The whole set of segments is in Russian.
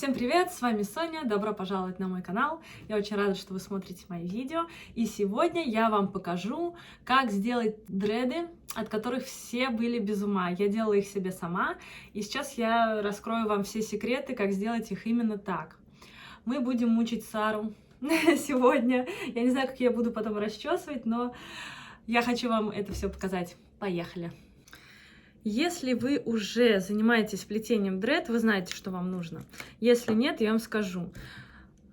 Всем привет, с вами Соня, добро пожаловать на мой канал. Я очень рада, что вы смотрите мои видео. И сегодня я вам покажу, как сделать дреды, от которых все были без ума. Я делала их себе сама, и сейчас я раскрою вам все секреты, как сделать их именно так. Мы будем мучить Сару сегодня. Я не знаю, как я буду потом расчесывать, но я хочу вам это все показать. Поехали! Если вы уже занимаетесь плетением дред, вы знаете, что вам нужно. Если нет, я вам скажу.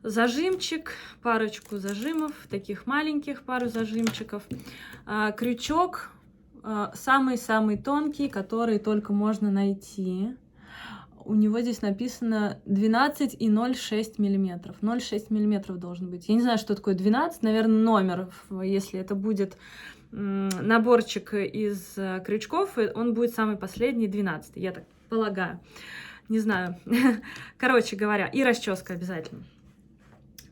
Зажимчик, парочку зажимов, таких маленьких, пару зажимчиков. Крючок, самый-самый тонкий, который только можно найти. У него здесь написано 12 и 0,6 миллиметров. 0,6 миллиметров должен быть. Я не знаю, что такое 12, наверное, номер, если это будет наборчик из крючков, он будет самый последний, 12, я так полагаю. Не знаю. Короче говоря, и расческа обязательно.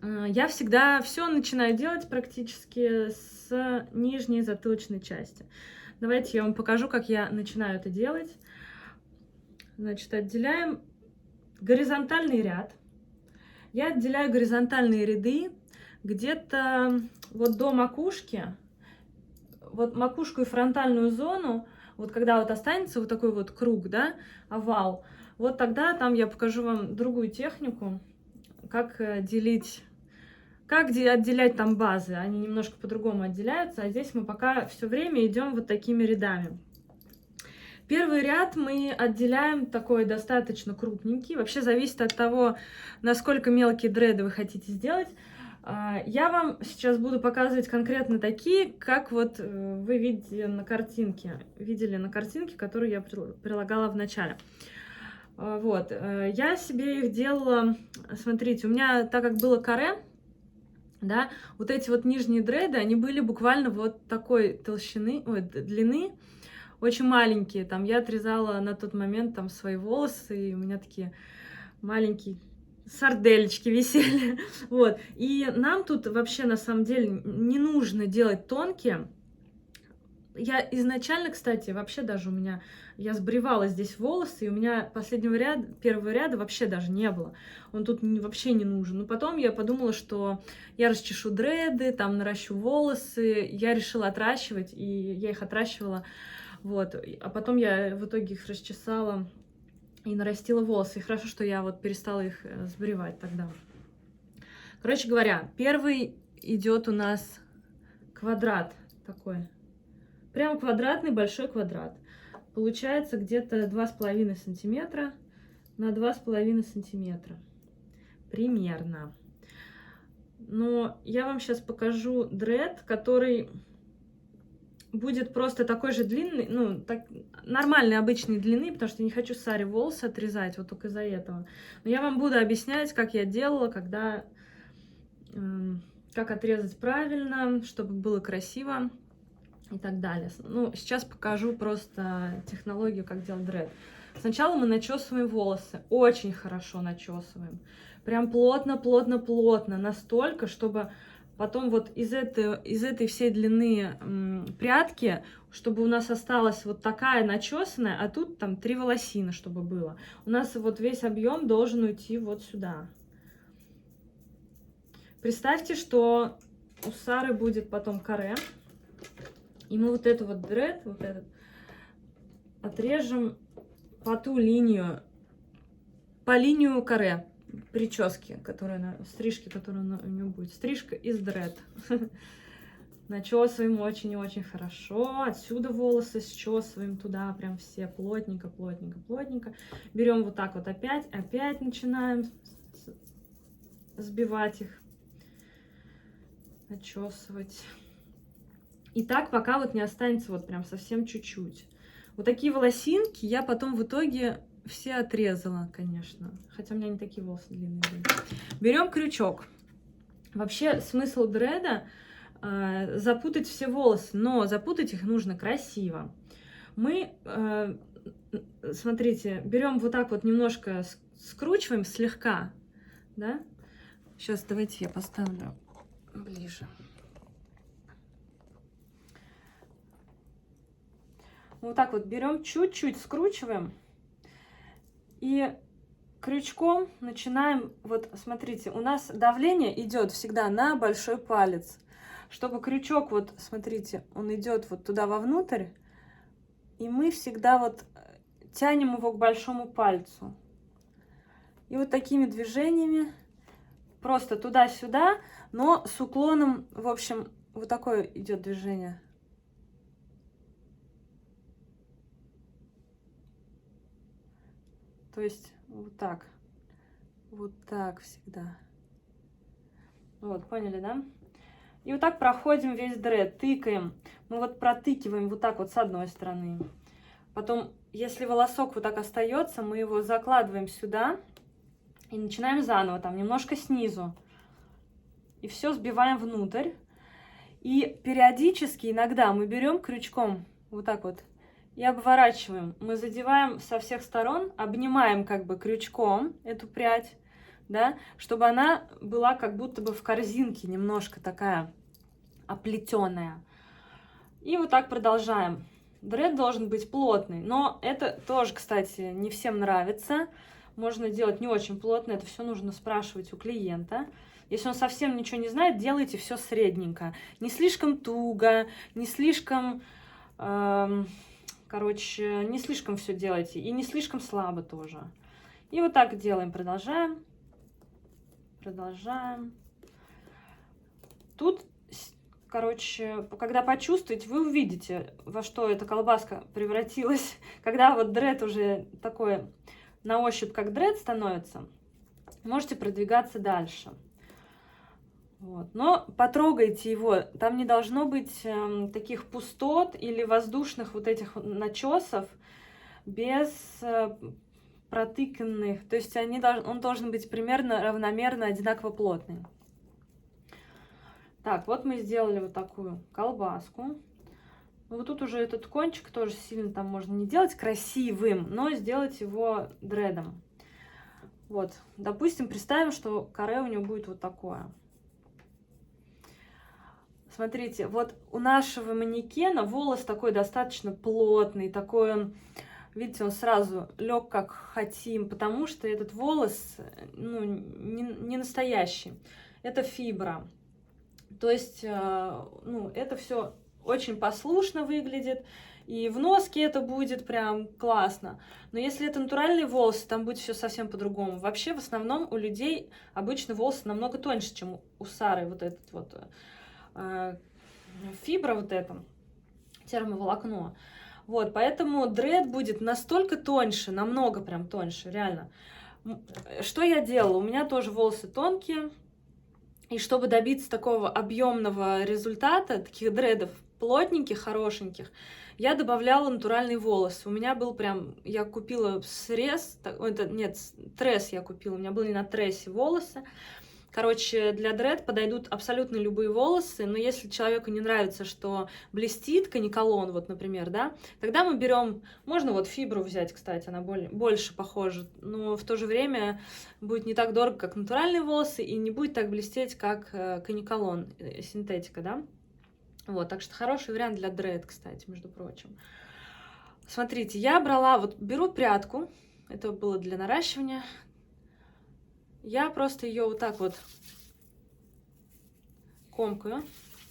Я всегда все начинаю делать практически с нижней затылочной части. Давайте я вам покажу, как я начинаю это делать. Значит, отделяем горизонтальный ряд. Я отделяю горизонтальные ряды где-то вот до макушки. Вот макушку и фронтальную зону, вот когда вот останется вот такой вот круг, да, овал, вот тогда там я покажу вам другую технику, как отделять там базы. Они немножко по-другому отделяются, а здесь мы пока все время идем вот такими рядами. Первый ряд мы отделяем такой достаточно крупненький. Вообще зависит от того, насколько мелкие дреды вы хотите сделать. Я вам сейчас буду показывать конкретно такие, как вот вы видели на картинке, которую я прилагала в начале. Вот, я себе их делала, смотрите, у меня, так как было каре, да, вот эти вот нижние дреды, они были буквально вот такой толщины, длины, очень маленькие. Там я отрезала на тот момент там свои волосы, и у меня такие маленькие сардельки висели. Вот. И нам тут вообще на самом деле не нужно делать тонкие. Я изначально, кстати, вообще даже я сбривала здесь волосы, и у меня первого ряда вообще даже не было. Он тут вообще не нужен. Но потом я подумала, что я расчешу дреды, там наращу волосы. Я решила отращивать, и я их отращивала. Вот. А потом я в итоге их расчесала и нарастила волосы. И хорошо, что я вот перестала их сбривать тогда. Короче говоря, первый идет у нас квадрат такой. Прям квадратный, большой квадрат. Получается где-то 2,5 сантиметра на 2,5 сантиметра. Примерно. Но я вам сейчас покажу дред, который будет просто такой же длинный, ну, нормальной обычной длины, потому что я не хочу Саре волосы отрезать, вот только из-за этого. Но я вам буду объяснять, как я делала, как отрезать правильно, чтобы было красиво и так далее. Ну, сейчас покажу просто технологию, как делать дред. Сначала мы начесываем волосы, очень хорошо начесываем, прям плотно, плотно, плотно, настолько, чтобы потом вот из этой всей длины прядки, чтобы у нас осталась вот такая начесанная, а тут там 3 волосины, чтобы было. У нас вот весь объем должен уйти вот сюда. Представьте, что у Сары будет потом каре, и мы вот эту вот дред, вот этот, отрежем по ту линию, по линию каре. Прически, стрижки, которая у нее будет. Стрижка из дред. Начесываем очень и очень хорошо. Отсюда волосы счесываем туда, прям все плотненько, плотненько, плотненько. Берем вот так вот опять начинаем сбивать их, начесывать. И так, пока вот не останется вот прям совсем чуть-чуть. Вот такие волосинки я потом в итоге все отрезала, конечно. Хотя у меня не такие волосы длинные были. Берем крючок. Вообще смысл дреда запутать все волосы, но запутать их нужно красиво. Мы, смотрите, берем вот так вот немножко, скручиваем слегка, да? Сейчас давайте я поставлю ближе. Вот так вот берем, чуть-чуть скручиваем. И крючком начинаем, вот смотрите, у нас давление идет всегда на большой палец. Чтобы крючок, вот смотрите, он идет вот туда вовнутрь, и мы всегда вот тянем его к большому пальцу. И вот такими движениями просто туда-сюда, но с уклоном, в общем, вот такое идет движение. То есть вот так всегда. Вот, поняли, да? И вот так проходим весь дред, тыкаем. Мы вот протыкиваем вот так вот с одной стороны. Потом, если волосок вот так остается, мы его закладываем сюда и начинаем заново, там немножко снизу. И все сбиваем внутрь. И периодически, иногда мы берем крючком вот так вот и обворачиваем. Мы задеваем со всех сторон, обнимаем как бы крючком эту прядь, да, чтобы она была как будто бы в корзинке немножко такая оплетенная. И вот так продолжаем. Дред должен быть плотный, но это тоже, кстати, не всем нравится. Можно делать не очень плотно, это все нужно спрашивать у клиента. Если он совсем ничего не знает, делайте все средненько. Не слишком туго, не слишком, не слишком все делайте. И не слишком слабо тоже. И вот так делаем, продолжаем. Продолжаем. Тут, короче, когда почувствуете, вы увидите, во что эта колбаска превратилась. Когда вот дред уже такой на ощупь, как дред становится, можете продвигаться дальше. Вот. Но потрогайте его, там не должно быть таких пустот или воздушных вот этих начесов без протыканных. То есть он должен быть примерно равномерно одинаково плотный. Так, вот мы сделали вот такую колбаску. Вот тут уже этот кончик тоже сильно там можно не делать красивым, но сделать его дредом. Вот, допустим, представим, что каре у него будет вот такое. Смотрите, вот у нашего манекена волос такой достаточно плотный, такой он, видите, он сразу лег как хотим, потому что этот волос, ну, не настоящий, это фибра. То есть, ну, это все очень послушно выглядит, и в носке это будет прям классно. Но если это натуральные волосы, там будет все совсем по-другому. Вообще, в основном у людей обычно волосы намного тоньше, чем у Сары, вот этот вот фибра, вот это термоволокно. Вот, поэтому дред будет настолько тоньше, намного прям тоньше, реально. Что я делала? У меня тоже волосы тонкие. И чтобы добиться такого объемного результата, таких дредов плотненьких, хорошеньких, я добавляла натуральный волос. У меня был прям, я купила срез, тресс я купила, у меня были на трессе волосы. Короче, для дред подойдут абсолютно любые волосы, но если человеку не нравится, что блестит каниколон, вот, например, да, тогда мы берем, можно вот фибру взять, кстати, она больше похожа, но в то же время будет не так дорого, как натуральные волосы, и не будет так блестеть, как каниколон, синтетика, да. Вот, так что хороший вариант для дред, кстати, между прочим. Смотрите, я беру прядку, это было для наращивания. Я просто ее вот так вот комкаю,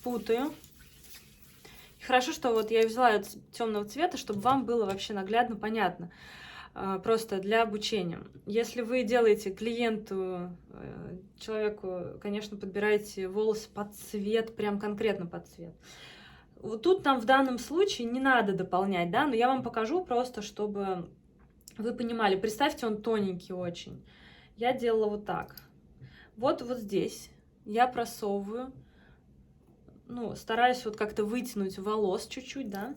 путаю. И хорошо, что вот я взяла темного цвета, чтобы вам было вообще наглядно понятно. Просто для обучения. Если вы делаете клиенту, человеку, конечно, подбираете волосы под цвет, прям конкретно под цвет. Вот тут нам в данном случае не надо дополнять, да, но я вам покажу просто, чтобы вы понимали. Представьте, он тоненький очень. Я делала вот так. Вот здесь я просовываю, ну, стараюсь вот как-то вытянуть волос чуть-чуть, да.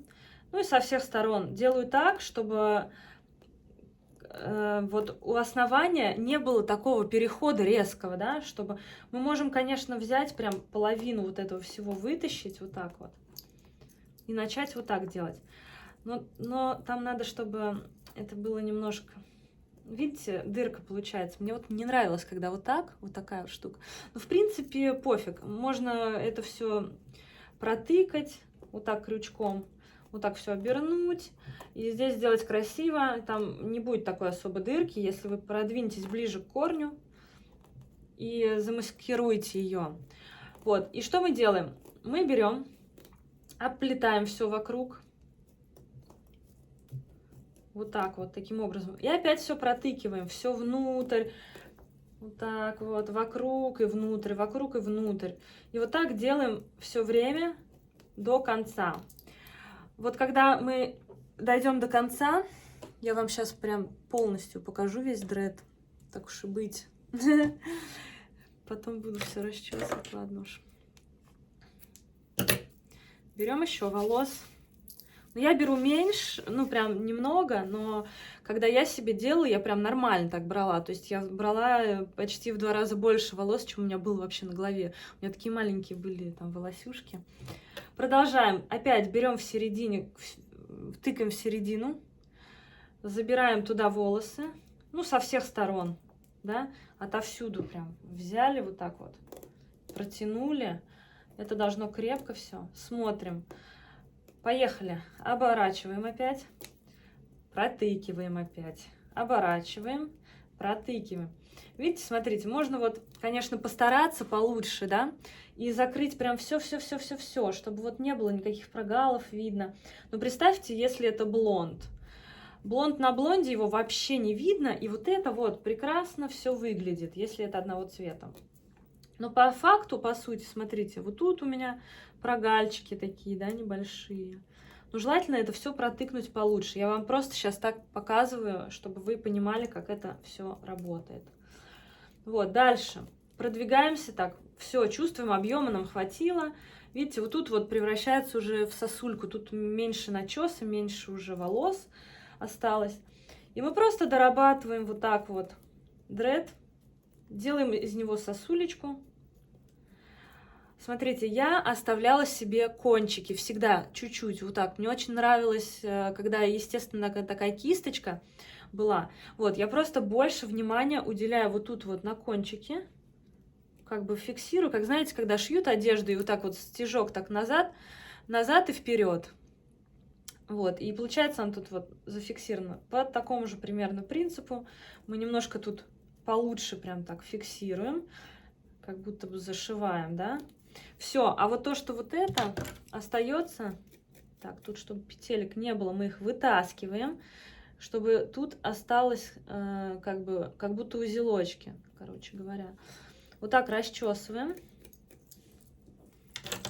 Ну и со всех сторон делаю так, чтобы вот у основания не было такого перехода резкого, да, чтобы мы можем, конечно, взять прям половину вот этого всего, вытащить вот так вот и начать вот так делать. Но там надо, чтобы это было немножко... Видите, дырка получается. Мне вот не нравилось, когда вот такая вот штука. Но в принципе пофиг. Можно это все протыкать вот так крючком. Вот так все обернуть. И здесь сделать красиво. Там не будет такой особой дырки, если вы продвинетесь ближе к корню и замаскируете ее. Вот. И что мы делаем? Мы берем, обплетаем все вокруг. Вот так вот, таким образом. И опять все протыкиваем, все внутрь. Вот так вот, вокруг и внутрь, вокруг и внутрь. И вот так делаем все время до конца. Вот когда мы дойдем до конца, я вам сейчас прям полностью покажу весь дред. Так уж и быть. Потом буду все расчесывать, ладно уж. Берем еще волос. Я беру меньше, ну прям немного, но когда я себе делала, я прям нормально так брала. То есть я брала почти в 2 раза больше волос, чем у меня было вообще на голове. У меня такие маленькие были там волосюшки. Продолжаем. Опять берем в середине, тыкаем в середину, забираем туда волосы, ну со всех сторон, да, отовсюду прям взяли вот так вот, протянули. Это должно крепко все. Смотрим. Поехали. Оборачиваем опять. Протыкиваем опять. Оборачиваем. Протыкиваем. Видите, смотрите, можно вот, конечно, постараться получше, да, и закрыть прям все, чтобы вот не было никаких прогалов видно. Но представьте, если это блонд. Блонд на блонде его вообще не видно, и вот это вот прекрасно все выглядит, если это одного цвета. Но по факту, по сути, смотрите, вот тут у меня прогальчики такие, да, небольшие. Но желательно это все протыкнуть получше. Я вам просто сейчас так показываю, чтобы вы понимали, как это все работает. Вот, дальше. Продвигаемся так. Все, чувствуем, объема нам хватило. Видите, вот тут вот превращается уже в сосульку. Тут меньше начеса, меньше уже волос осталось. И мы просто дорабатываем вот так вот дред. Делаем из него сосулечку. Смотрите, я оставляла себе кончики всегда чуть-чуть вот так. Мне очень нравилось, когда, естественно, такая кисточка была. Вот, я просто больше внимания уделяю вот тут вот на кончики. Как бы фиксирую, как знаете, когда шьют одежду, и вот так вот стежок так назад, назад и вперед. Вот, и получается он тут вот зафиксировано. По такому же примерно принципу мы немножко тут получше прям так фиксируем, как будто бы зашиваем, да. Все, а вот то, что вот это остается, так, тут, чтобы петелек не было, мы их вытаскиваем, чтобы тут осталось как будто узелочки, короче говоря. Вот так расчесываем.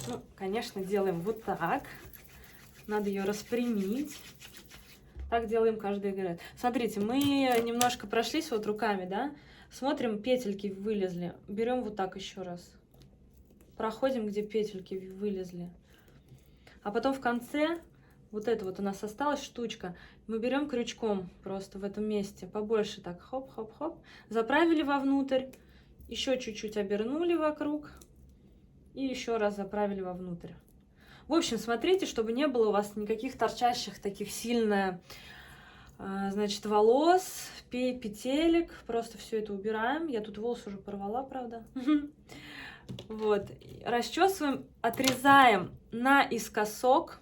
Ну, конечно, делаем вот так. Надо ее распрямить. Так делаем каждый дред. Смотрите, мы немножко прошлись вот руками, да? Смотрим, петельки вылезли. Берем вот так еще раз. Проходим, где петельки вылезли. А потом в конце, вот это вот у нас осталась штучка, мы берем крючком просто в этом месте, побольше так, хоп-хоп-хоп, заправили вовнутрь, еще чуть-чуть обернули вокруг и еще раз заправили вовнутрь. В общем, смотрите, чтобы не было у вас никаких торчащих таких сильно, значит, волос, петелек, просто все это убираем. Я тут волос уже порвала, правда. Вот, расчесываем, отрезаем наискосок,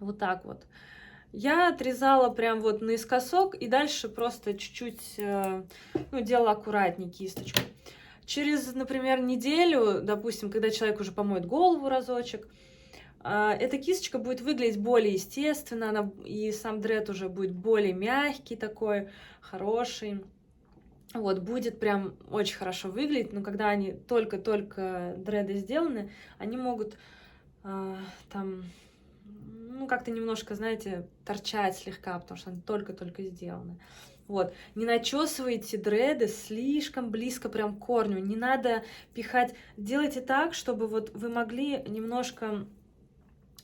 вот так вот. Я отрезала прям вот наискосок и дальше просто чуть-чуть, ну, делала аккуратнее кисточку. Через, например, неделю, допустим, когда человек уже помоет голову разочек, эта кисточка будет выглядеть более естественно, и сам дред уже будет более мягкий такой, хороший. Вот, будет прям очень хорошо выглядеть, но когда они только-только дреды сделаны, они могут там, ну, как-то немножко, знаете, торчать слегка, потому что они только-только сделаны. Вот, не начесывайте дреды слишком близко прям к корню, не надо пихать, делайте так, чтобы вот вы могли немножко,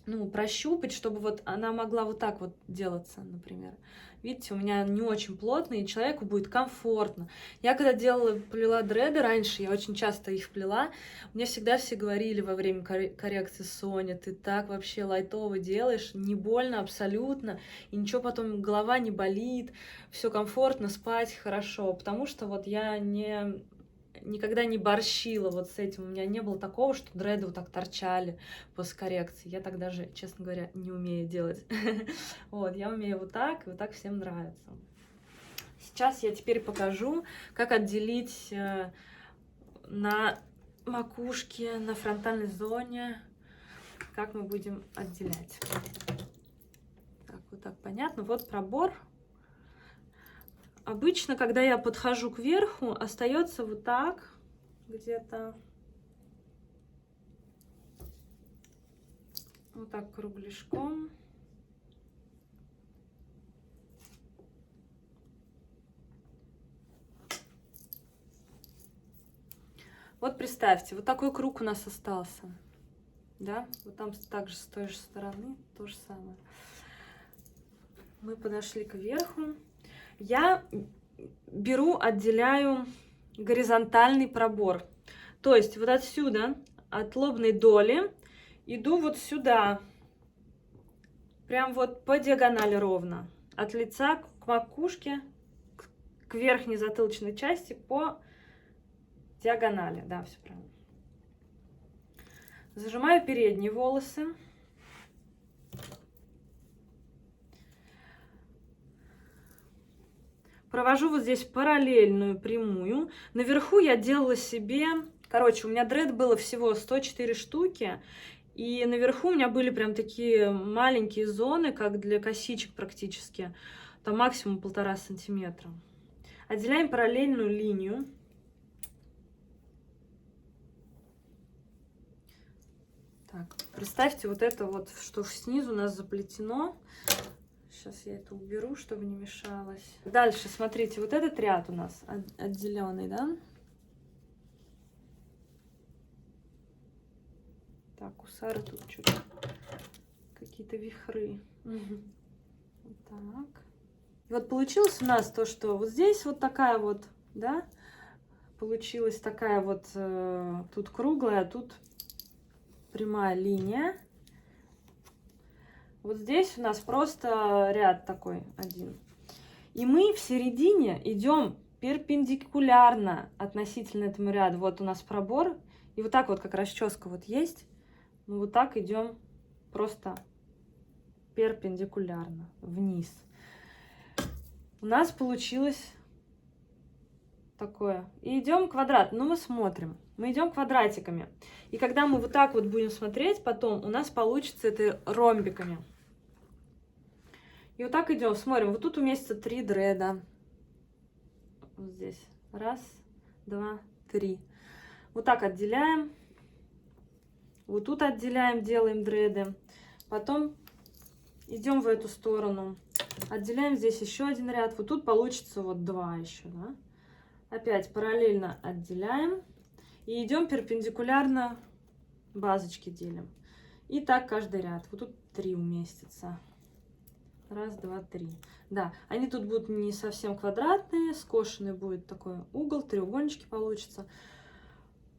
ну, прощупать, чтобы вот она могла вот так вот делаться, например. Видите, у меня не очень плотно, и человеку будет комфортно. Я когда плела дреды раньше, я очень часто их плела, мне всегда все говорили во время коррекции: Соня, ты так вообще лайтово делаешь, не больно абсолютно, и ничего потом, голова не болит, все комфортно, спать хорошо, потому что вот я не никогда не борщила вот с этим. У меня не было такого, что дреды вот так торчали после коррекции. Я так даже, честно говоря, не умею делать. Вот, я умею вот так, и вот так всем нравится. Сейчас я теперь покажу, как отделить на макушке, на фронтальной зоне, как мы будем отделять. Так, вот так понятно. Вот пробор. Обычно, когда я подхожу к верху, остается вот так где-то. Вот так кругляшком. Вот представьте, вот такой круг у нас остался. Да, вот там также с той же стороны то же самое. Мы подошли к верху. Я беру, отделяю горизонтальный пробор. То есть вот отсюда, от лобной доли, иду вот сюда. Прям вот по диагонали ровно. От лица к макушке, к верхней затылочной части по диагонали. Да, все правильно. Зажимаю передние волосы. Провожу вот здесь параллельную прямую. Наверху я делала себе... Короче, у меня дред было всего 104 штуки. И наверху у меня были прям такие маленькие зоны, как для косичек практически. Там максимум 1,5 сантиметра. Отделяем параллельную линию. Так, представьте вот это вот, что снизу у нас заплетено. Сейчас я это уберу, чтобы не мешалось. Дальше, смотрите, вот этот ряд у нас отделенный, да? Так, у Сары тут что-то какие-то вихры. Вот так. И вот получилось у нас то, что вот здесь вот такая вот, да? Получилась такая вот тут круглая, а тут прямая линия. Вот здесь у нас просто ряд такой один. И мы в середине идем перпендикулярно относительно этому ряду. Вот у нас пробор. И вот так вот, как расческа вот есть. Мы вот так идем просто перпендикулярно вниз. У нас получилось такое. И идем квадрат. Ну, мы смотрим. Мы идем квадратиками. И когда мы вот так вот будем смотреть, потом у нас получится это ромбиками. И вот так идем, смотрим. Вот тут уместится 3 дреда. Вот здесь. 1, 2, 3. Вот так отделяем. Вот тут отделяем, делаем дреды. Потом идем в эту сторону. Отделяем здесь еще один ряд. Вот тут получится вот 2 еще, да? Опять параллельно отделяем. И идем перпендикулярно, базочки делим. И так каждый ряд. Вот тут 3 уместится. 1, 2, 3. Да, они тут будут не совсем квадратные, скошенный будет такой угол, треугольнички получится.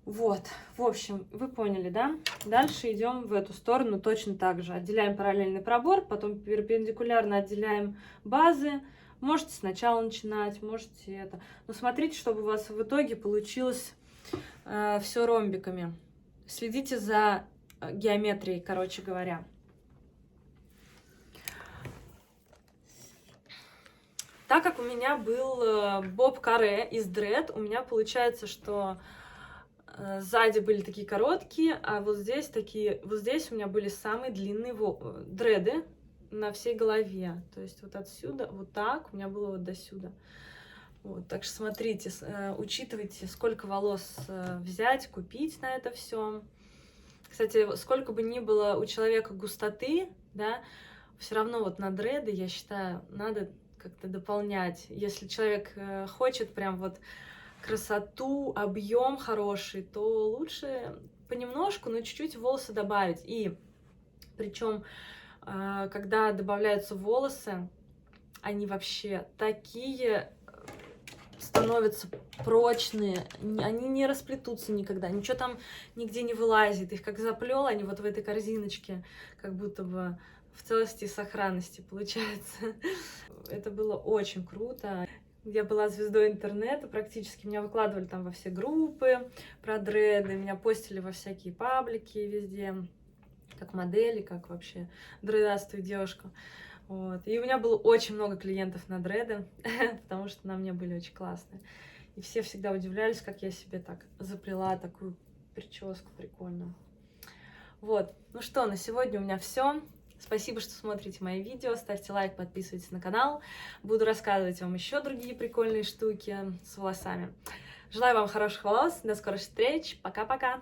Вот, в общем, вы поняли, да? Дальше идем в эту сторону точно так же. Отделяем параллельный пробор, потом перпендикулярно отделяем базы. Можете сначала начинать, можете это. Но смотрите, чтобы у вас в итоге получилось все ромбиками. Следите за геометрией, короче говоря. Так как у меня был боб-каре из дред, у меня получается, что сзади были такие короткие, а вот здесь такие, вот здесь у меня были самые длинные дреды на всей голове. То есть вот отсюда, вот так, у меня было вот до сюда. Вот, так что смотрите, учитывайте, сколько волос взять, купить на это все. Кстати, сколько бы ни было у человека густоты, да, все равно вот на дреды, я считаю, надо как-то дополнять. Если человек хочет прям вот красоту, объем хороший, то лучше понемножку, но чуть-чуть волосы добавить. И причем, когда добавляются волосы, они вообще такие становятся прочные, они не расплетутся никогда, ничего там нигде не вылазит. Их как заплел, они вот в этой корзиночке, как будто бы в целости и сохранности получается. Это было очень круто. Я была звездой интернета практически. Меня выкладывали там во все группы про дреды, меня постили во всякие паблики везде, как модели, как вообще дредастую девушку. Вот. И у меня было очень много клиентов на дреды, потому что на мне были очень классные. И все всегда удивлялись, как я себе так заплела такую прическу прикольную. Вот. Ну что, на сегодня у меня все. Спасибо, что смотрите мои видео. Ставьте лайк, подписывайтесь на канал. Буду рассказывать вам еще другие прикольные штуки с волосами. Желаю вам хороших волос. До скорых встреч. Пока-пока.